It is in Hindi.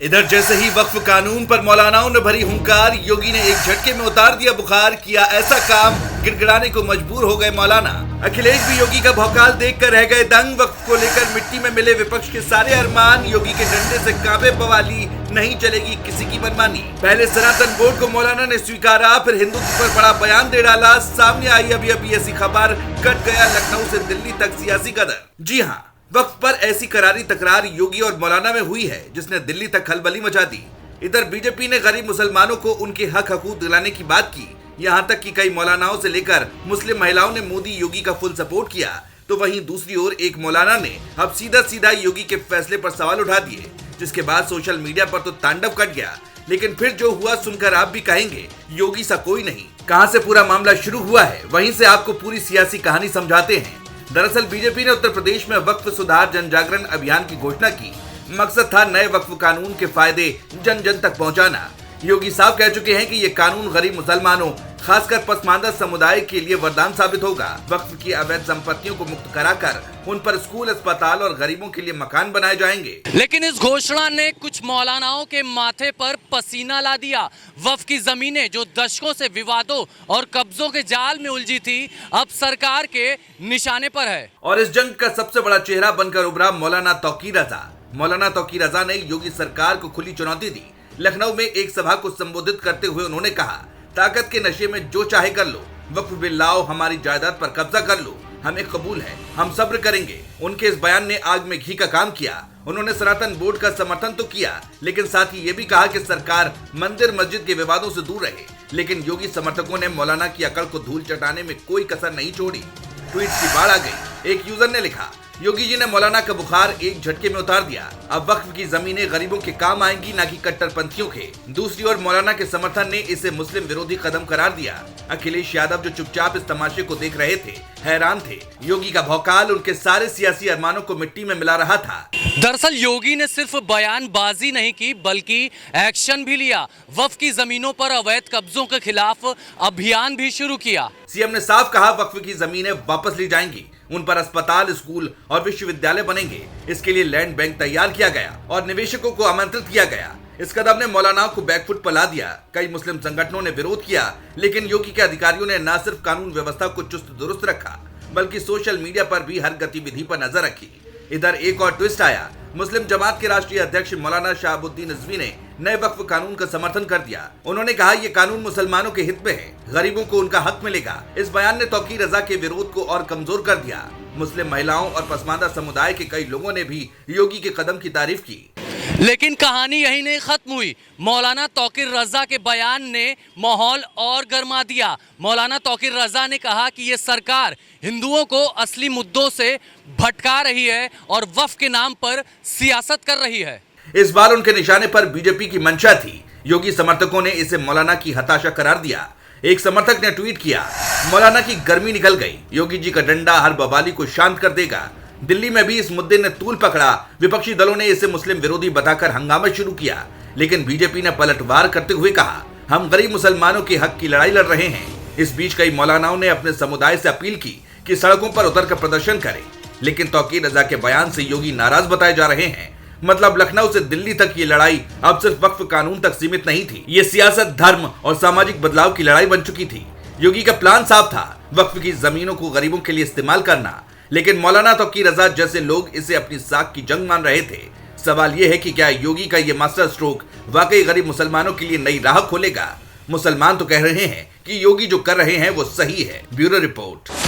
इधर जैसे ही वक्फ कानून पर मौलानाओं ने भरी हुंकार, योगी ने एक झटके में उतार दिया बुखार। किया ऐसा काम, गिड़गिड़ाने को मजबूर हो गए मौलाना। अखिलेश भी योगी का भौकाल देखकर रह गए दंग। वक्फ को लेकर मिट्टी में मिले विपक्ष के सारे अरमान। योगी के डंडे से कांपे बवाली, नहीं चलेगी किसी की मनमानी। पहले सनातन बोर्ड को मौलाना ने स्वीकारा, फिर हिंदुत्व पर बड़ा बयान दे डाला। सामने आई अभी ऐसी खबर, कट गया लखनऊ से दिल्ली तक सियासी कदर। जी हाँ, वक्फ पर ऐसी करारी तकरार योगी और मौलाना में हुई है जिसने दिल्ली तक खलबली मचा दी। इधर बीजेपी ने गरीब मुसलमानों को उनके हक हकूक दिलाने की बात की। यहां तक कि कई मौलानाओं से लेकर मुस्लिम महिलाओं ने मोदी योगी का फुल सपोर्ट किया। तो वहीं दूसरी ओर एक मौलाना ने अब सीधा योगी के फैसले पर सवाल उठा दिए, जिसके बाद सोशल मीडिया पर तो तांडव कट गया। लेकिन फिर जो हुआ सुनकर आप भी कहेंगे, योगी सा कोई नहीं। कहां से पूरा मामला शुरू हुआ है, वहीं से आपको पूरी सियासी कहानी समझाते हैं। दरअसल बीजेपी ने उत्तर प्रदेश में वक्फ सुधार जन जागरण अभियान की घोषणा की। मकसद था नए वक्फ कानून के फायदे जन जन तक पहुंचाना। योगी साहब कह चुके हैं कि ये कानून गरीब मुसलमानों, खासकर पसमानदा समुदाय के लिए वरदान साबित होगा। वक्फ की अवैध संपत्तियों को मुक्त कराकर उन पर स्कूल, अस्पताल और गरीबों के लिए मकान बनाए जाएंगे। लेकिन इस घोषणा ने कुछ मौलानाओं के माथे पर पसीना ला दिया। वक्फ की जमीनें जो दशकों से विवादों और कब्जों के जाल में उलझी थी, अब सरकार के निशाने पर है। और इस जंग का सबसे बड़ा चेहरा बनकर उभरा मौलाना तौकीर रजा। मौलाना तौकीर रजा ने योगी सरकार को खुली चुनौती दी। लखनऊ में एक सभा को संबोधित करते हुए उन्होंने कहा, ताकत के नशे में जो चाहे कर लो, वक्फ बिल लाओ, हमारी जायदाद पर कब्जा कर लो, हमें कबूल है, हम सब्र करेंगे। उनके इस बयान ने आग में घी का काम किया। उन्होंने सनातन बोर्ड का समर्थन तो किया, लेकिन साथ ही ये भी कहा कि सरकार मंदिर मस्जिद के विवादों से दूर रहे। लेकिन योगी समर्थकों ने मौलाना की अकड़ को धूल चटाने में कोई कसर नहीं छोड़ी। ट्वीट की बाढ़ आ गई। एक यूजर ने लिखा, योगी जी ने मौलाना का बुखार एक झटके में उतार दिया। अब वक्फ की जमीनें गरीबों के काम आएंगी, ना कि कट्टरपंथियों के। दूसरी ओर मौलाना के समर्थन ने इसे मुस्लिम विरोधी कदम करार दिया। अखिलेश यादव जो चुपचाप इस तमाशे को देख रहे थे, हैरान थे। योगी का भौकाल उनके सारे सियासी अरमानों को मिट्टी में मिला रहा था। दरअसल योगी ने सिर्फ बयानबाजी नहीं की, बल्कि एक्शन भी लिया। वक्फ की जमीनों पर अवैध कब्जों के खिलाफ अभियान भी शुरू किया। सीएम ने साफ कहा, वक्फ की जमीनें वापस ली जाएंगी, उन पर अस्पताल, स्कूल और विश्वविद्यालय बनेंगे। इसके लिए लैंड बैंक तैयार किया गया और निवेशकों को आमंत्रित किया गया। इस कदम ने मौलानाओं को बैकफुट पर ला दिया। कई मुस्लिम संगठनों ने विरोध किया, लेकिन योगी के अधिकारियों ने न सिर्फ कानून व्यवस्था को चुस्त दुरुस्त रखा, बल्कि सोशल मीडिया पर भी हर गतिविधि पर नजर रखी। इधर एक और ट्विस्ट आया। मुस्लिम जमात के राष्ट्रीय अध्यक्ष मौलाना शहाबुद्दीन रिजवी ने नए वक्फ कानून का समर्थन कर दिया। उन्होंने कहा, ये कानून मुसलमानों के हित में है, गरीबों को उनका हक मिलेगा। इस बयान ने तौकीर रजा के विरोध को और कमजोर कर दिया। मुस्लिम महिलाओं और पसमानदा समुदाय के कई लोगों ने भी योगी के कदम की तारीफ की। लेकिन कहानी यही नहीं खत्म हुई। मौलाना तौकीर रजा के बयान ने माहौल और गर्मा दिया। मौलाना तौकीर रजा ने कहा कि ये सरकार हिंदुओं को असली मुद्दों से भटका रही है और वक्फ के नाम पर सियासत कर रही है। इस बार उनके निशाने पर बीजेपी की मंशा थी। योगी समर्थकों ने इसे मौलाना की हताशा करार दिया। एक समर्थक ने ट्वीट किया, मौलाना की गर्मी निकल गई, योगी जी का डंडा हर बवाली को शांत कर देगा। दिल्ली में भी इस मुद्दे ने तूल पकड़ा। विपक्षी दलों ने इसे मुस्लिम विरोधी बताकर हंगामा शुरू किया, लेकिन बीजेपी ने पलटवार करते हुए कहा, हम गरीब मुसलमानों के हक की लड़ाई लड़ रहे हैं। इस बीच कई मौलानाओं ने अपने समुदाय से अपील की कि सड़कों पर उतरकर प्रदर्शन करें, लेकिन तौकीर रजा के बयान से योगी नाराज बताए जा रहे हैं। मतलब लखनऊ से दिल्ली तक ये लड़ाई अब सिर्फ वक्फ कानून तक सीमित नहीं थी। ये सियासत, धर्म और सामाजिक बदलाव की लड़ाई बन चुकी थी। योगी का प्लान साफ था, वक्फ की जमीनों को गरीबों के लिए इस्तेमाल करना। लेकिन मौलाना तौकीर रजा जैसे लोग इसे अपनी साख की जंग मान रहे थे। सवाल यह है कि क्या योगी का ये मास्टर स्ट्रोक वाकई गरीब मुसलमानों के लिए नई राह खोलेगा? मुसलमान तो कह रहे हैं कि योगी जो कर रहे हैं वो सही है। Bureau report.